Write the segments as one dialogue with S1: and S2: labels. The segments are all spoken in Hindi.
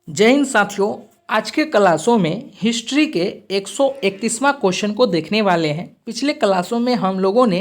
S1: जय हिंद साथियों। आज के क्लासों में हिस्ट्री के 131वां क्वेश्चन को देखने वाले हैं। पिछले क्लासों में हम लोगों ने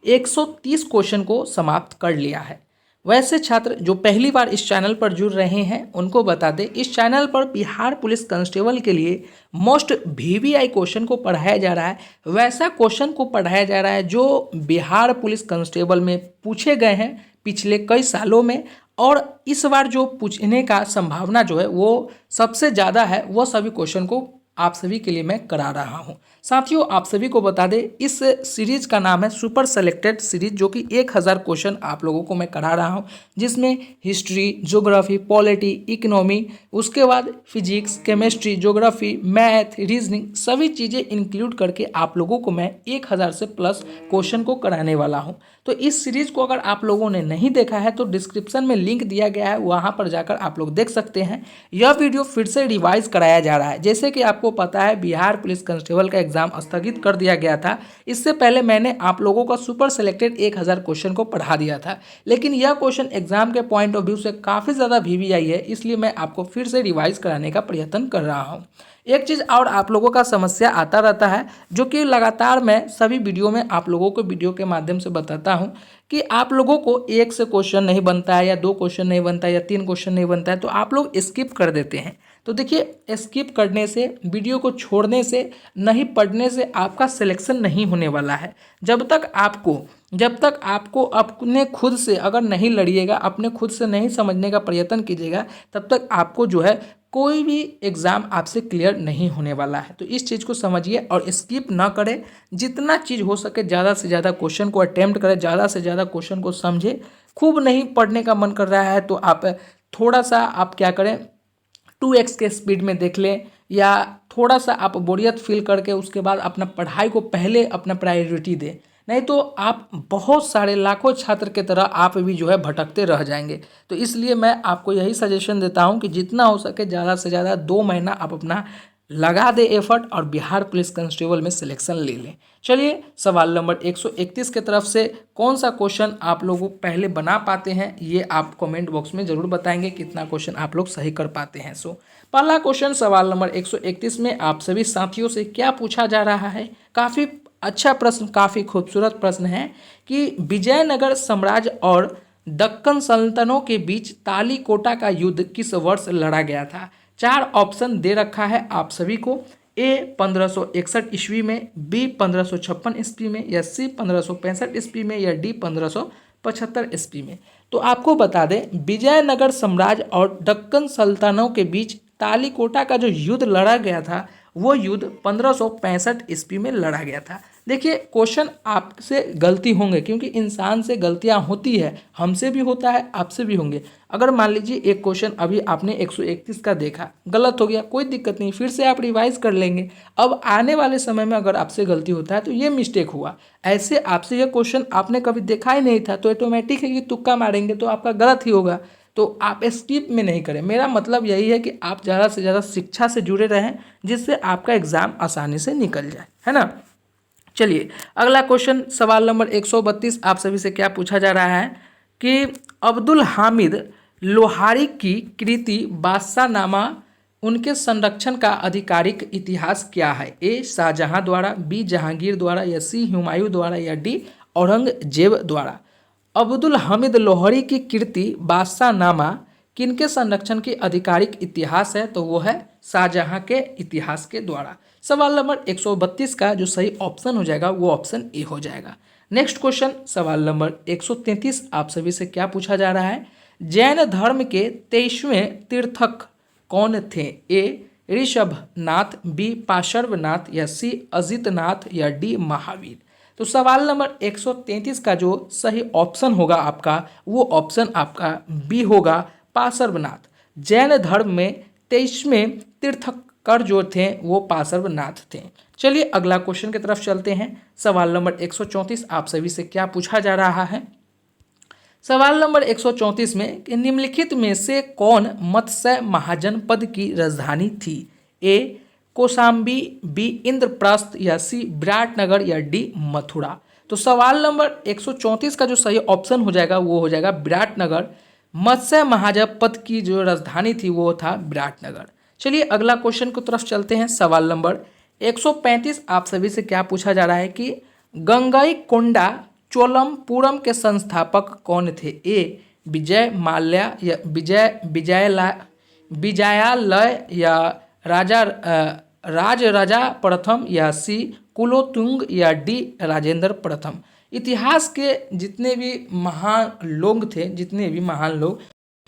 S1: 130 क्वेश्चन को समाप्त कर लिया है। वैसे छात्र जो पहली बार इस चैनल पर जुड़ रहे हैं उनको बता दें, इस चैनल पर बिहार पुलिस कांस्टेबल के लिए मोस्ट वीवीआई क्वेश्चन को पढ़ाया जा रहा है। वैसा क्वेश्चन को पढ़ाया जा रहा है जो बिहार पुलिस कांस्टेबल में पूछे गए हैं पिछले कई सालों में, और इस बार जो पूछने का संभावना जो है वो सबसे ज़्यादा है। वो सभी क्वेश्चन को आप सभी के लिए मैं करा रहा हूं। साथियों, आप सभी को बता दें, इस सीरीज का नाम है सुपर सेलेक्टेड सीरीज, जो कि 1000 क्वेश्चन आप लोगों को मैं करा रहा हूं, जिसमें हिस्ट्री, ज्योग्राफी, पॉलिटी, इकोनॉमी, उसके बाद physics, chemistry, geography, math, reasoning सभी चीज़ें इंक्लूड करके आप लोगों को मैं 1000 से प्लस क्वेश्चन को कराने वाला हूं। तो इस सीरीज को अगर आप लोगों ने नहीं देखा है तो डिस्क्रिप्शन में लिंक दिया गया है, वहां पर जाकर आप लोग देख सकते हैं। यह वीडियो फिर से रिवाइज कराया जा रहा है। जैसे कि आपको पता है, बिहार पुलिस कांस्टेबल का एग्जाम स्थगित कर दिया गया था। इससे पहले मैंने आप लोगों का सुपर सेलेक्टेड 1000 क्वेश्चन को पढ़ा दिया था, लेकिन यह क्वेश्चन एग्जाम के पॉइंट ऑफ व्यू से काफ़ी ज़्यादा वीवीआई है, इसलिए मैं आपको फिर से रिवाइज कराने का प्रयत्न कर रहा हूँ। एक चीज़ और आप लोगों का समस्या आता रहता है, जो कि लगातार मैं सभी वीडियो में आप लोगों को वीडियो के माध्यम से बताता हूं कि आप लोगों को एक से क्वेश्चन नहीं बनता है, या 2 क्वेश्चन नहीं बनता है, या 3 क्वेश्चन नहीं बनता है, तो आप लोग स्किप कर देते हैं। तो देखिए, स्किप करने से, वीडियो को छोड़ने से, नहीं पढ़ने से आपका सिलेक्शन नहीं होने वाला है। जब तक आपको अपने खुद से अगर नहीं लड़िएगा, अपने खुद से नहीं समझने का प्रयत्न कीजिएगा, तब तक आपको जो है कोई भी एग्ज़ाम आपसे क्लियर नहीं होने वाला है। तो इस चीज़ को समझिए और स्किप ना करें। जितना चीज़ हो सके ज़्यादा से ज़्यादा क्वेश्चन को अटेम्प्ट करें, ज़्यादा से ज़्यादा क्वेश्चन को समझें। खूब नहीं पढ़ने का मन कर रहा है तो आप थोड़ा सा आप क्या करें, 2x के स्पीड में देख लें, या थोड़ा सा आप बोरियत फील करके उसके बाद अपना पढ़ाई को पहले अपना प्रायोरिटी दें। नहीं तो आप बहुत सारे लाखों छात्र के तरह आप भी जो है भटकते रह जाएंगे। तो इसलिए मैं आपको यही सजेशन देता हूं कि जितना हो सके ज़्यादा से ज़्यादा 2 महीना आप अपना लगा दे एफर्ट और बिहार पुलिस कांस्टेबल में सिलेक्शन ले लें। चलिए, सवाल नंबर 131 के तरफ से कौन सा क्वेश्चन आप लोगों पहले बना पाते हैं, ये आप कमेंट बॉक्स में ज़रूर बताएंगे कितना क्वेश्चन आप लोग सही कर पाते हैं। सो पहला क्वेश्चन सवाल नंबर 131 में आप सभी साथियों से क्या पूछा जा रहा है। काफ़ी अच्छा प्रश्न, काफ़ी खूबसूरत प्रश्न है कि विजयनगर साम्राज्य और दक्कन सल्तनतों के बीच तालीकोटा का युद्ध किस वर्ष लड़ा गया था। 4 ऑप्शन दे रखा है आप सभी को। ए 1561 ईस्वी में, बी 1556 ईस्वी में, या सी 1565 ईस्वी में, या डी 1575 ईस्वी में। तो आपको बता दें, विजयनगर साम्राज्य और दक्कन सल्तनतों के बीच तालीकोटा का जो युद्ध लड़ा गया था वो युद्ध 1565 ईस्वी में लड़ा गया था। देखिए, क्वेश्चन आपसे गलती होंगे, क्योंकि इंसान से गलतियां होती है, हमसे भी होता है, आपसे भी होंगे। अगर मान लीजिए एक क्वेश्चन अभी आपने 131 का देखा, गलत हो गया, कोई दिक्कत नहीं, फिर से आप रिवाइज कर लेंगे। अब आने वाले समय में अगर आपसे गलती होता है तो ये मिस्टेक हुआ, ऐसे आपसे ये क्वेश्चन आपने कभी देखा ही नहीं था, तो ऑटोमेटिक है कि तुक्का मारेंगे तो आपका गलत ही होगा। तो आप स्किप में नहीं करें। मेरा मतलब यही है कि आप ज़्यादा से ज़्यादा शिक्षा से जुड़े रहें, जिससे आपका एग्ज़ाम आसानी से निकल जाए, है ना। चलिए, अगला क्वेश्चन सवाल नंबर 132 आप सभी से क्या पूछा जा रहा है कि अब्दुल हामिद लोहारी की कृति बादशाहनामा, उनके संरक्षण का आधिकारिक इतिहास क्या है। ए शाहजहां द्वारा, बी जहांगीर द्वारा, या सी हुमायूं द्वारा, या डी औरंगजेब द्वारा। अब्दुल हामिद लोहारी की कृति बादशाहनामा किनके संरक्षण की आधिकारिक इतिहास है, तो वो है शाहजहां के इतिहास के द्वारा। सवाल नंबर 132 का जो सही ऑप्शन हो जाएगा वो ऑप्शन ए हो जाएगा। नेक्स्ट क्वेश्चन सवाल नंबर 133 आप सभी से क्या पूछा जा रहा है। जैन धर्म के 23वें तीर्थक कौन थे। ए ऋषभनाथ, बी पार्श्वनाथ, या सी अजितनाथ, या डी महावीर। तो सवाल नंबर 133 का जो सही ऑप्शन होगा आपका, वो ऑप्शन आपका बी होगा, पार्श्वनाथ। जैन धर्म में 23वें तीर्थंकर जो थे वो पार्श्वनाथ थे। चलिए, अगला क्वेश्चन की तरफ चलते हैं। सवाल नंबर 134 आप सभी से क्या पूछा जा रहा है। सवाल नंबर 134 में कि निम्नलिखित में से कौन मत्स्य महाजनपद की राजधानी थी। ए कौशाम्बी, बी इंद्रप्रस्थ, या सी विराटनगर, या डी मथुरा। तो सवाल नंबर 134 का जो सही ऑप्शन हो जाएगा वो हो जाएगा विराटनगर। मत्स्य महाजनपद की जो राजधानी थी वो था विराटनगर। चलिए अगला क्वेश्चन की तरफ चलते हैं। सवाल नंबर 135 आप सभी से क्या पूछा जा रहा है कि गंगईकोंडा चोलमपुरम के संस्थापक कौन थे? ए विजय माल्या या विजयालय या राजा प्रथम या सी कुलोतुंग या डी राजेंद्र प्रथम। इतिहास के जितने भी महान लोग थे, जितने भी महान लोग,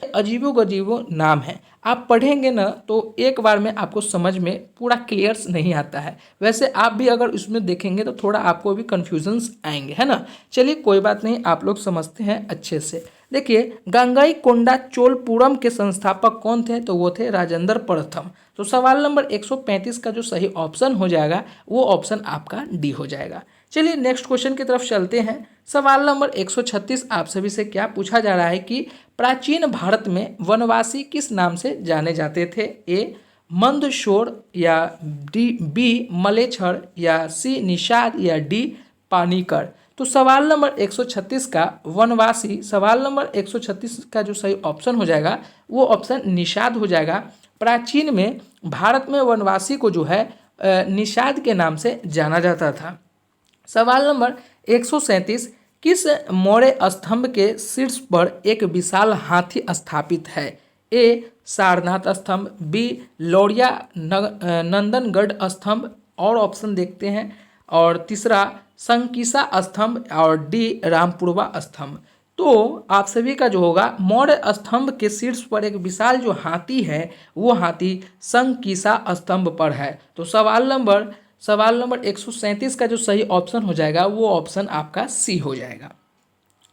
S1: अजीबो नाम है। आप पढ़ेंगे ना तो एक बार में आपको समझ में पूरा क्लियर्स नहीं आता है। वैसे आप भी अगर इसमें देखेंगे तो थोड़ा आपको भी कन्फ्यूजन्स आएंगे, है ना। चलिए कोई बात नहीं, आप लोग समझते हैं अच्छे से। देखिए गंगईकोंडा चोलपुरम के संस्थापक कौन थे? तो वो थे राजेंद्र प्रथम। तो सवाल नंबर 135 का जो सही ऑप्शन हो जाएगा वो ऑप्शन आपका डी हो जाएगा। चलिए नेक्स्ट क्वेश्चन की तरफ चलते हैं। सवाल नंबर 136 आप सभी से क्या पूछा जा रहा है कि प्राचीन भारत में वनवासी किस नाम से जाने जाते थे? ए मंदसौर या बी मलेच्छर या सी निषाद या डी पानीकर। तो सवाल नंबर 136 का वनवासी, सवाल नंबर 136 का जो सही ऑप्शन हो जाएगा वो ऑप्शन निषाद हो जाएगा। प्राचीन में भारत में वनवासी को जो है निषाद के नाम से जाना जाता था। सवाल नंबर 137 किस मौर्य स्तंभ के शीर्ष पर एक विशाल हाथी स्थापित है? ए सारनाथ स्तंभ, बी लौरिया नंदनगढ़ स्तंभ, और ऑप्शन देखते हैं, और तीसरा संकीसा स्तंभ, और डी रामपुरवा स्तंभ। तो आप सभी का जो होगा मौर्य स्तंभ के शीर्ष पर एक विशाल जो हाथी है वो हाथी संकीसा स्तंभ पर है। तो सवाल नंबर 137 का जो सही ऑप्शन हो जाएगा वो ऑप्शन आपका सी हो जाएगा।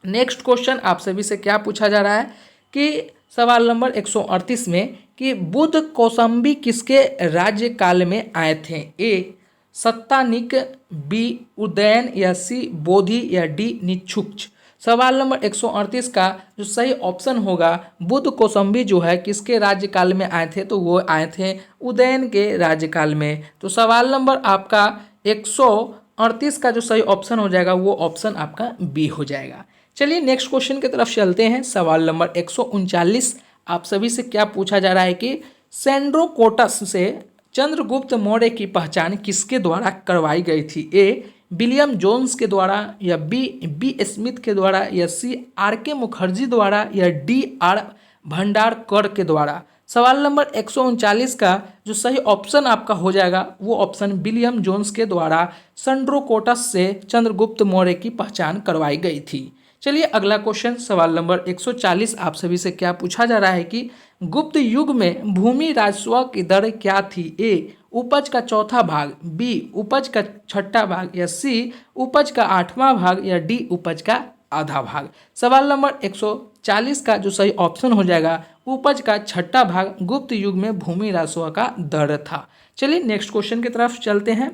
S1: नेक्स्ट क्वेश्चन आप सभी से क्या पूछा जा रहा है कि सवाल नंबर 138 में कि बुद्ध कौशाम्बी किसके राज्यकाल में आए थे? ए सत्तानिक, बी उदयन या सी बोधि या डी निच्छुक्ष। सवाल नंबर 138 का जो सही ऑप्शन होगा बुद्ध कौशाम्बी जो है किसके राज्यकाल में आए थे? तो वो आए थे उदयन के राज्यकाल में। तो सवाल नंबर आपका 138 का जो सही ऑप्शन हो जाएगा वो ऑप्शन आपका बी हो जाएगा। चलिए नेक्स्ट क्वेश्चन की तरफ चलते हैं। सवाल नंबर 139 आप सभी से क्या पूछा जा रहा है कि सेंड्रोकोटस से चंद्रगुप्त मौर्य की पहचान किसके द्वारा करवाई गई थी? ए विलियम जोन्स के द्वारा या बी स्मिथ के द्वारा या सी आर के मुखर्जी द्वारा या डी आर भंडारकर के द्वारा। सवाल नंबर 139 का जो सही ऑप्शन आपका हो जाएगा वो ऑप्शन विलियम जोन्स के द्वारा सेंड्रोकोटस से चंद्रगुप्त मौर्य की पहचान करवाई गई थी। चलिए अगला क्वेश्चन सवाल नंबर 140 आप सभी से क्या पूछा जा रहा है कि गुप्त युग में भूमि राजस्व की दर क्या थी? ए उपज का चौथा भाग, बी उपज का छठा भाग या सी उपज का आठवां भाग या डी उपज का आधा भाग। सवाल नंबर 140 का जो सही ऑप्शन हो जाएगा उपज का छठा भाग गुप्त युग में भूमि राजस्व का दर था। चलिए नेक्स्ट क्वेश्चन की तरफ चलते हैं।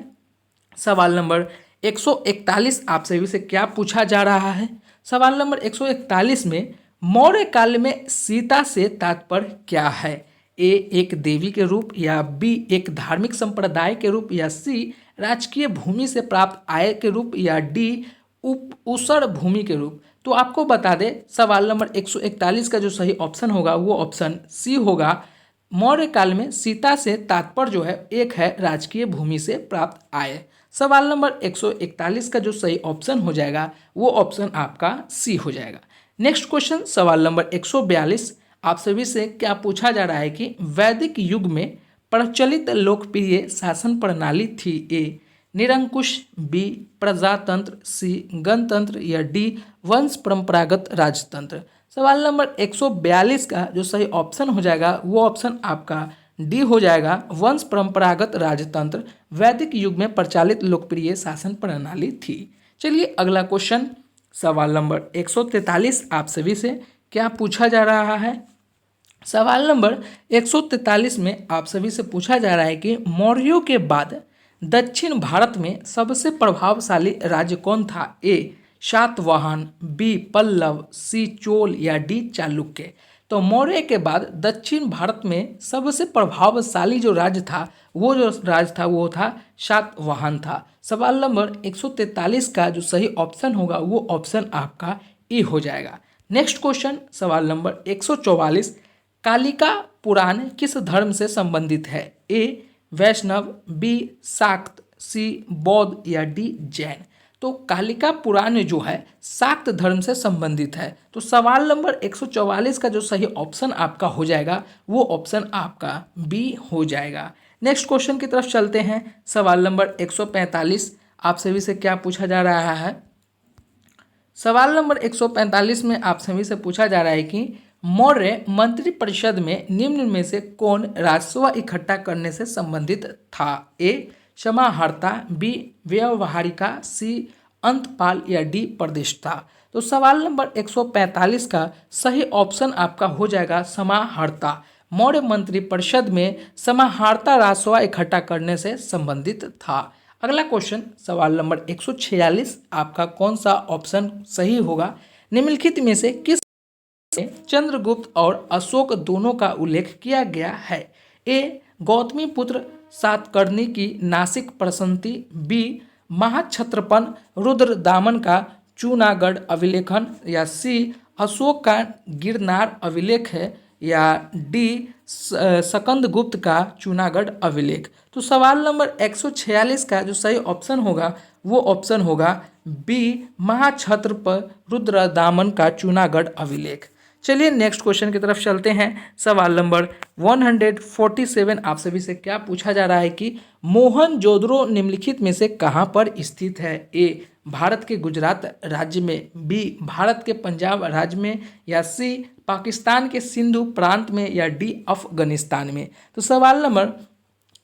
S1: सवाल नंबर 141 आप सभी से क्या पूछा जा रहा है? सवाल नंबर 141 में मौर्य काल में सीता से तात्पर्य क्या है? ए एक देवी के रूप या बी एक धार्मिक संप्रदाय के रूप या सी राजकीय भूमि से प्राप्त आय के रूप या डी ऊसर भूमि के रूप। तो आपको बता दें सवाल नंबर 141 का जो सही ऑप्शन होगा वो ऑप्शन सी होगा। मौर्य काल में सीता से तात्पर्य जो है एक है राजकीय भूमि से प्राप्त आय। सवाल नंबर 141 का जो सही ऑप्शन हो जाएगा वो ऑप्शन आपका सी हो जाएगा। नेक्स्ट क्वेश्चन सवाल नंबर 142 आप सभी से क्या पूछा जा रहा है कि वैदिक युग में प्रचलित लोकप्रिय शासन प्रणाली थी? ए निरंकुश, बी प्रजातंत्र, सी गणतंत्र या डी वंश परंपरागत राजतंत्र। सवाल नंबर 142 का जो सही ऑप्शन हो जाएगा वो ऑप्शन आपका डी हो जाएगा। वंश परंपरागत राजतंत्र वैदिक युग में प्रचलित लोकप्रिय शासन प्रणाली थी। चलिए अगला क्वेश्चन सवाल नंबर 143 आप सभी से क्या पूछा जा रहा है? सवाल नंबर 143 में आप सभी से पूछा जा रहा है कि मौर्यों के बाद दक्षिण भारत में सबसे प्रभावशाली राज्य कौन था? ए सातवाहन, बी पल्लव, सी चोल या डी चालुक्य। तो मौर्य के बाद दक्षिण भारत में सबसे प्रभावशाली जो राज्य था वो था सातवाहन था। सवाल नंबर 143 का जो सही ऑप्शन होगा वो ऑप्शन आपका ए हो जाएगा। नेक्स्ट क्वेश्चन सवाल नंबर 144, कालिका पुराण किस धर्म से संबंधित है? ए वैष्णव, बी शाक्त, सी बौद्ध या डी जैन। तो कालिका पुराण जो है शाक्त धर्म से संबंधित है। तो सवाल नंबर 144 का जो सही ऑप्शन आपका हो जाएगा वो ऑप्शन आपका बी हो जाएगा। नेक्स्ट क्वेश्चन की तरफ चलते हैं। सवाल नंबर 145 आप सभी से क्या पूछा जा रहा है? सवाल नंबर 145 में आप सभी से पूछा जा रहा है कि मौर्य मंत्रिपरिषद में निम्न में से कौन राजस्व इकट्ठा करने से संबंधित था? ए समाहर्ता, बी व्यवहारिका, सी अंतपाल या डी प्रदेश था। तो सवाल नंबर 145 का सही ऑप्शन आपका हो जाएगा समाहर्ता। मौर्य मंत्रिपरिषद में समाहर्ता राजस्व इकट्ठा करने से संबंधित था। अगला क्वेश्चन सवाल नंबर 146 आपका कौन सा ऑप्शन सही होगा? निम्नलिखित में से किस चंद्रगुप्त और अशोक दोनों का उल्लेख किया गया है? ए गौतमी पुत्र सातकर्णी की नासिक प्रशंति, बी महाक्षत्रपन रुद्रदामन का चूनागढ़ अभिलेखन, या सी अशोक का गिरनार अभिलेख है, या डी स्कंदगुप्त का चूनागढ़ अभिलेख। तो सवाल नंबर 146 का जो सही ऑप्शन होगा वो ऑप्शन होगा बी महाक्षत्रप रुद्रदामन का चूनागढ़ अभिलेख। चलिए नेक्स्ट क्वेश्चन की तरफ चलते हैं। सवाल नंबर 147 आप सभी से क्या पूछा जा रहा है कि मोहनजोदड़ो निम्नलिखित में से कहाँ पर स्थित है? ए भारत के गुजरात राज्य में, बी भारत के पंजाब राज्य में, या सी पाकिस्तान के सिंधु प्रांत में, या डी अफगानिस्तान में। तो सवाल नंबर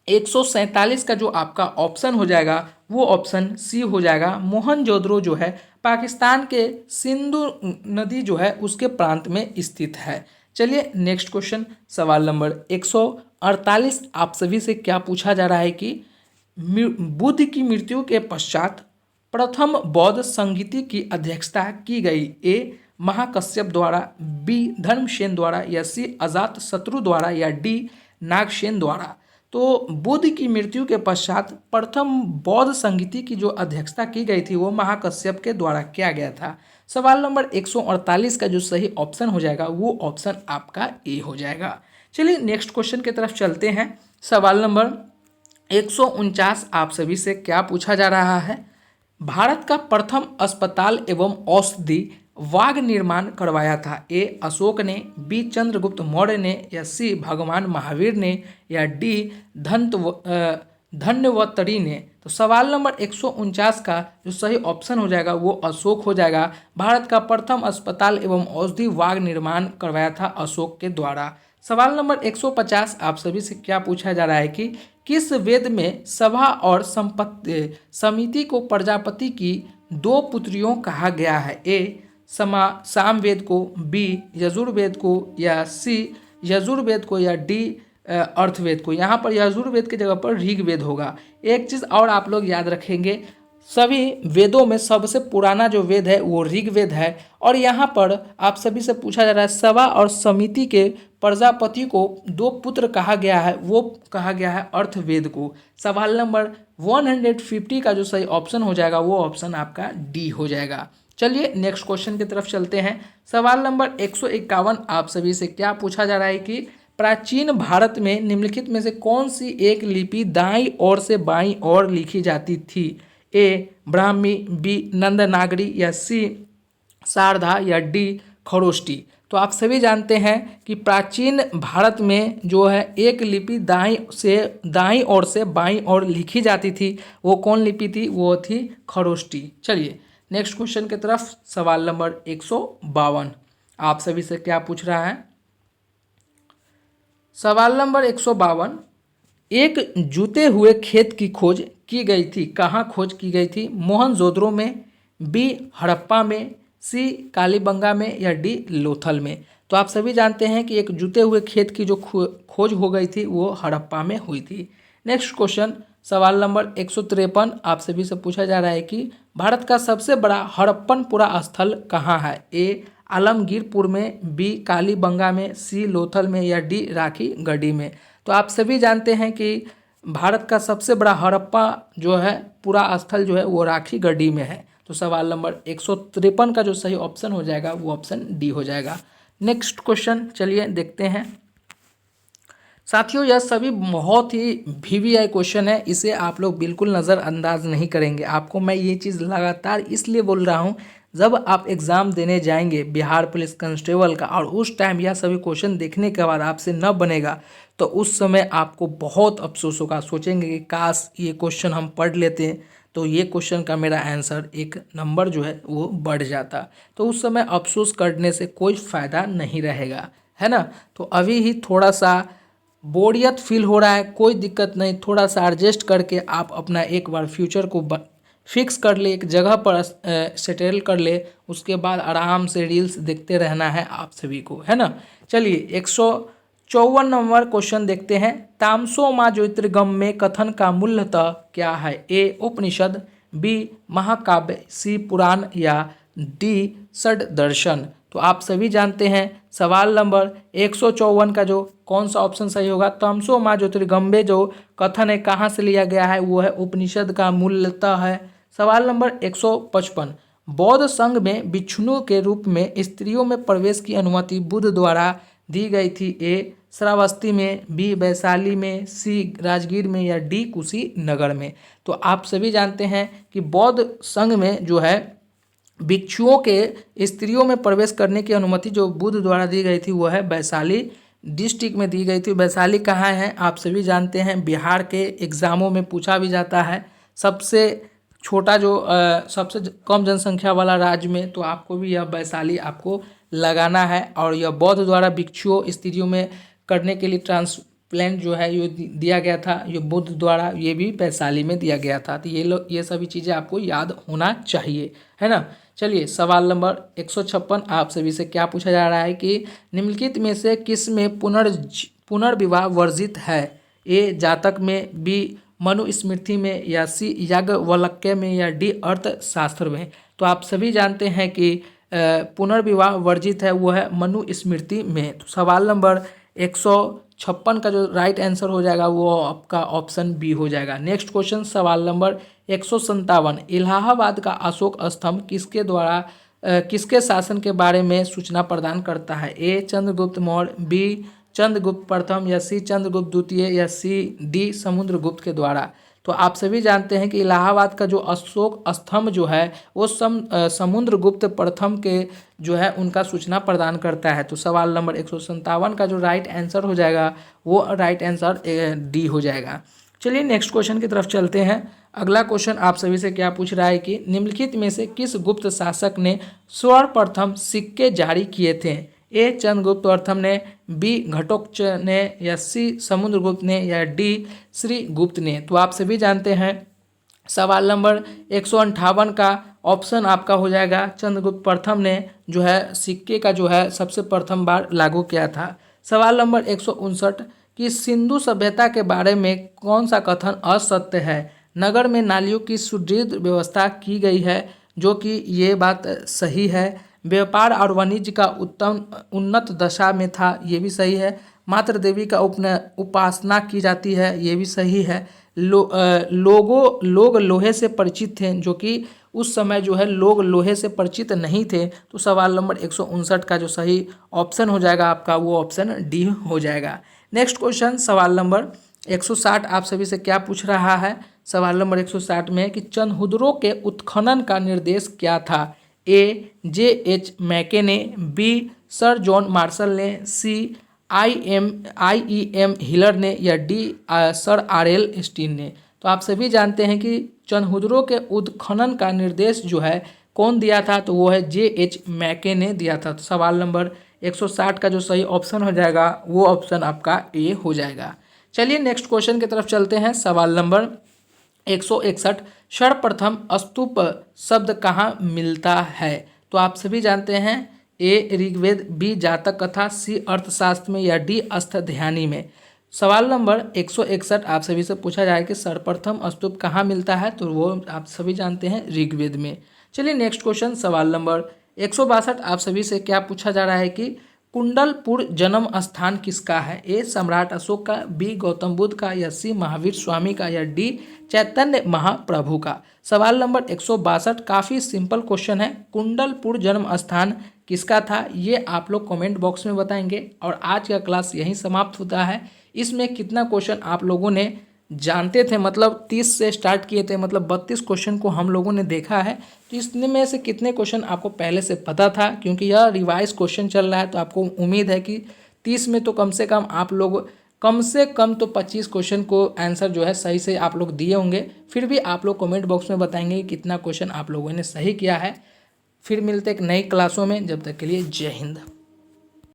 S1: 147 का जो आपका ऑप्शन हो जाएगा वो ऑप्शन सी हो जाएगा। मोहनजोदड़ो जो है पाकिस्तान के सिंधु नदी जो है उसके प्रांत में स्थित है। चलिए नेक्स्ट क्वेश्चन सवाल नंबर 148 आप सभी से क्या पूछा जा रहा है कि बुद्ध की मृत्यु के पश्चात प्रथम बौद्ध संगीति की अध्यक्षता की गई? ए महाकश्यप द्वारा, बी धर्मसेन द्वारा, या सी अजात शत्रु द्वारा, या डी नागसेन द्वारा। तो बुद्ध की मृत्यु के पश्चात प्रथम बौद्ध संगीति की जो अध्यक्षता की गई थी वो महाकश्यप के द्वारा किया गया था। सवाल नंबर 148 का जो सही ऑप्शन हो जाएगा वो ऑप्शन आपका ए हो जाएगा। चलिए नेक्स्ट क्वेश्चन की तरफ चलते हैं। सवाल नंबर 149 आप सभी से क्या पूछा जा रहा है? भारत का प्रथम अस्पताल एवं औषधि वाग निर्माण करवाया था? ए अशोक ने, बी चंद्रगुप्त मौर्य ने, या सी भगवान महावीर ने, या डी धन्वंतरि ने। तो सवाल नंबर 149 का जो सही ऑप्शन हो जाएगा वो अशोक हो जाएगा। भारत का प्रथम अस्पताल एवं औषधि वाग निर्माण करवाया था अशोक के द्वारा। सवाल नंबर 150 आप सभी से क्या पूछा जा रहा है कि किस वेद में सभा और संपत्ति समिति को प्रजापति की दो पुत्रियों कहा गया है? ए सामवेद को, बी यजुर्वेद को, या सी यजुर्वेद को, या डी अर्थवेद को। यहाँ पर यजुर्वेद की जगह पर ऋग्वेद होगा। एक चीज़ और आप लोग याद रखेंगे, सभी वेदों में सबसे पुराना जो वेद है वो ऋग्वेद है, और यहाँ पर आप सभी से पूछा जा रहा है सभा और समिति के प्रजापति को दो पुत्र कहा गया है, वो कहा गया है अर्थवेद को। सवाल नंबर 150 का जो सही ऑप्शन हो जाएगा वो ऑप्शन आपका डी हो जाएगा। चलिए नेक्स्ट क्वेश्चन की तरफ चलते हैं। सवाल नंबर 151 आप सभी से क्या पूछा जा रहा है कि प्राचीन भारत में निम्नलिखित में से कौन सी एक लिपि दाईं ओर से बाईं ओर लिखी जाती थी? ए ब्राह्मी, बी नंदनागरी, या सी शारदा, या डी खरोष्टी। तो आप सभी जानते हैं कि प्राचीन भारत में जो है एक लिपि दाईं ओर से बाईं ओर लिखी जाती थी, वो कौन लिपि थी? वो थी खरोष्टी। चलिए नेक्स्ट क्वेश्चन की तरफ। सवाल नंबर 152 आप सभी से क्या पूछ रहा है? सवाल नंबर 152, एक जूते हुए खेत की खोज की गई थी, कहाँ खोज की गई थी? मोहनजोदड़ो में, बी हड़प्पा में, सी कालीबंगा में, या डी लोथल में। तो आप सभी जानते हैं कि एक जूते हुए खेत की जो खोज हो गई थी वो हड़प्पा में हुई थी। नेक्स्ट क्वेश्चन सवाल नंबर 153 आप सभी से पूछा जा रहा है कि भारत का सबसे बड़ा हड़प्पनपुरा स्थल कहाँ है? ए आलमगीरपुर में, बी कालीबंगा में, सी लोथल में, या डी राखी गढ़ी में। तो आप सभी जानते हैं कि भारत का सबसे बड़ा हड़प्पा जो है पूरा स्थल जो है वो राखी गढ़ी में है। तो सवाल नंबर 153 का जो सही ऑप्शन हो जाएगा वो ऑप्शन डी हो जाएगा। नेक्स्ट क्वेश्चन चलिए देखते हैं साथियों। यह सभी बहुत ही वीवीआई क्वेश्चन है, इसे आप लोग बिल्कुल नज़रअंदाज नहीं करेंगे। आपको मैं ये चीज़ लगातार इसलिए बोल रहा हूँ, जब आप एग्ज़ाम देने जाएंगे बिहार पुलिस कांस्टेबल का और उस टाइम यह सभी क्वेश्चन देखने के बाद आपसे न बनेगा तो उस समय आपको बहुत अफसोस होगा। सोचेंगे कि काश ये क्वेश्चन हम पढ़ लेते तो ये क्वेश्चन का मेरा आंसर एक नंबर जो है वो बढ़ जाता। तो उस समय अफसोस करने से कोई फ़ायदा नहीं रहेगा, है ना। तो अभी ही थोड़ा सा बोरियत फील हो रहा है, कोई दिक्कत नहीं, थोड़ा सा एडजस्ट करके आप अपना एक बार फ्यूचर को फिक्स कर ले, एक जगह पर सेटल कर ले, उसके बाद आराम से रील्स देखते रहना है आप सभी को, है ना। चलिए 154 नंबर क्वेश्चन देखते हैं। तामसो मा ज्योतिर्गम्य कथन का मूलतः क्या है? ए उपनिषद, बी महाकाव्य, सी पुराण या डी षड दर्शन। तो आप सभी जानते हैं सवाल नंबर 154 का जो कौन सा ऑप्शन सही होगा? तमसो माँ ज्योतिर्गम्य जो कथन है कहाँ से लिया गया है? वो है उपनिषद का मूलतः है। सवाल नंबर 155, बौद्ध संघ में भिक्षुओं के रूप में स्त्रियों में प्रवेश की अनुमति बुद्ध द्वारा दी गई थी? ए श्रावस्ती में, बी वैशाली में, सी राजगीर में या डी कुशीनगर में। तो आप सभी जानते हैं कि बौद्ध संघ में जो है भिक्षुओं के स्त्रियों में प्रवेश करने की अनुमति जो बुद्ध द्वारा दी गई थी वो है वैशाली डिस्ट्रिक्ट में दी गई थी। वैशाली कहाँ है? आप सभी जानते हैं बिहार के एग्ज़ामों में पूछा भी जाता है, सबसे छोटा जो सबसे कम जनसंख्या वाला राज्य में, तो आपको भी यह वैशाली आपको लगाना है। और यह बौद्ध द्वारा भिक्षुओं स्त्रियों में करने के लिए ट्रांसप्लेंट जो है ये दिया गया था, ये बुद्ध द्वारा, ये भी वैशाली में दिया गया था। तो ये सभी चीज़ें आपको याद होना चाहिए, है ना। चलिए सवाल नंबर 156 आप सभी से क्या पूछा जा रहा है कि निम्नलिखित में से किस में पुनर्विवाह वर्जित है? ए जातक में, बी मनुस्मृति में या सी याज्ञवल्क्य में या डी अर्थशास्त्र में। तो आप सभी जानते हैं कि पुनर्विवाह वर्जित है वो है मनुस्मृति में। तो सवाल नंबर 156 का जो राइट आंसर हो जाएगा वो आपका ऑप्शन बी हो जाएगा। नेक्स्ट क्वेश्चन सवाल नंबर 157, इलाहाबाद का अशोक स्तंभ किसके शासन के बारे में सूचना प्रदान करता है? ए चंद्रगुप्त मौर्य, बी चंद्रगुप्त प्रथम या सी चंद्रगुप्त द्वितीय या सी डी समुद्रगुप्त के द्वारा। तो आप सभी जानते हैं कि इलाहाबाद का जो अशोक स्तंभ जो है वो समुद्रगुप्त प्रथम के जो है उनका सूचना प्रदान करता है। तो सवाल नंबर 157 का जो राइट आंसर हो जाएगा वो राइट आंसर डी हो जाएगा। चलिए नेक्स्ट क्वेश्चन की तरफ चलते हैं। अगला क्वेश्चन आप सभी से क्या पूछ रहा है कि निम्नलिखित में से किस गुप्त शासक ने सर्वप्रथम सिक्के जारी किए थे? ए चंद्रगुप्त प्रथम ने, बी घटोत्कच ने या सी समुद्रगुप्त ने या डी श्रीगुप्त ने। तो आप सभी जानते हैं सवाल नंबर 158 का ऑप्शन आपका हो जाएगा चंद्रगुप्त प्रथम ने जो है सिक्के का जो है सबसे प्रथम बार लागू किया था। सवाल नंबर 159 कि सिंधु सभ्यता के बारे में कौन सा कथन असत्य है? नगर में नालियों की सुदृढ़ व्यवस्था की गई है, जो कि ये बात सही है। व्यापार और वाणिज्य का उन्नत दशा में था, ये भी सही है। मातृ देवी का उपासना की जाती है, ये भी सही है। लोग लोहे से परिचित थे, जो कि उस समय जो है लोग लोहे से परिचित नहीं थे। तो सवाल नंबर 159 का जो सही ऑप्शन हो जाएगा आपका वो ऑप्शन डी हो जाएगा। नेक्स्ट क्वेश्चन सवाल नंबर 160 आप सभी से क्या पूछ रहा है? सवाल नंबर 160 में कि चंदहुदरों के उत्खनन का निर्देश क्या था? ए जे.एच. मैके ने, बी सर जॉन मार्शल ने, सी आई.ई.एम. हिलर ने या डी सर आर.एल. स्टीन ने। तो आप सभी जानते हैं कि चंदहुदरों के उत्खनन का निर्देश जो है कौन दिया था? तो वो है जे.एच. मैके ने दिया था। तो सवाल नंबर 160 का जो सही ऑप्शन हो जाएगा वो ऑप्शन आपका ए हो जाएगा। चलिए नेक्स्ट क्वेश्चन की तरफ चलते हैं। सवाल नंबर 161 सर्वप्रथम स्तूप शब्द कहाँ मिलता है? तो आप सभी जानते हैं ए ऋग्वेद, बी जातक कथा, सी अर्थशास्त्र में या डी अष्टध्यायी में। सवाल नंबर 161 आप सभी से पूछा जाए कि सर्वप्रथम स्तूप कहाँ मिलता है? तो वो आप सभी जानते हैं ऋग्वेद में। चलिए नेक्स्ट क्वेश्चन सवाल नंबर 162 आप सभी से क्या पूछा जा रहा है कि कुंडलपुर जन्म स्थान किसका है? ए सम्राट अशोक का, बी गौतम बुद्ध का, या सी महावीर स्वामी का, या डी चैतन्य महाप्रभु का। सवाल नंबर 162 काफ़ी सिंपल क्वेश्चन है। कुंडलपुर जन्म स्थान किसका था, ये आप लोग कमेंट बॉक्स में बताएंगे। और आज का क्लास यहीं समाप्त होता है। इसमें कितना क्वेश्चन आप लोगों ने जानते थे, मतलब 30 से स्टार्ट किए थे, मतलब 32 क्वेश्चन को हम लोगों ने देखा है। तो इसमें से कितने क्वेश्चन आपको पहले से पता था, क्योंकि यह रिवाइज क्वेश्चन चल रहा है, तो आपको उम्मीद है कि 30 में तो कम से कम आप लोग कम से कम तो 25 क्वेश्चन को आंसर जो है सही से आप लोग दिए होंगे। फिर भी आप लोग कमेंट बॉक्स में बताएंगे कि कितना क्वेश्चन आप लोगों ने सही किया है। फिर मिलते एक नई क्लासों में, जब तक के लिए जय हिंद।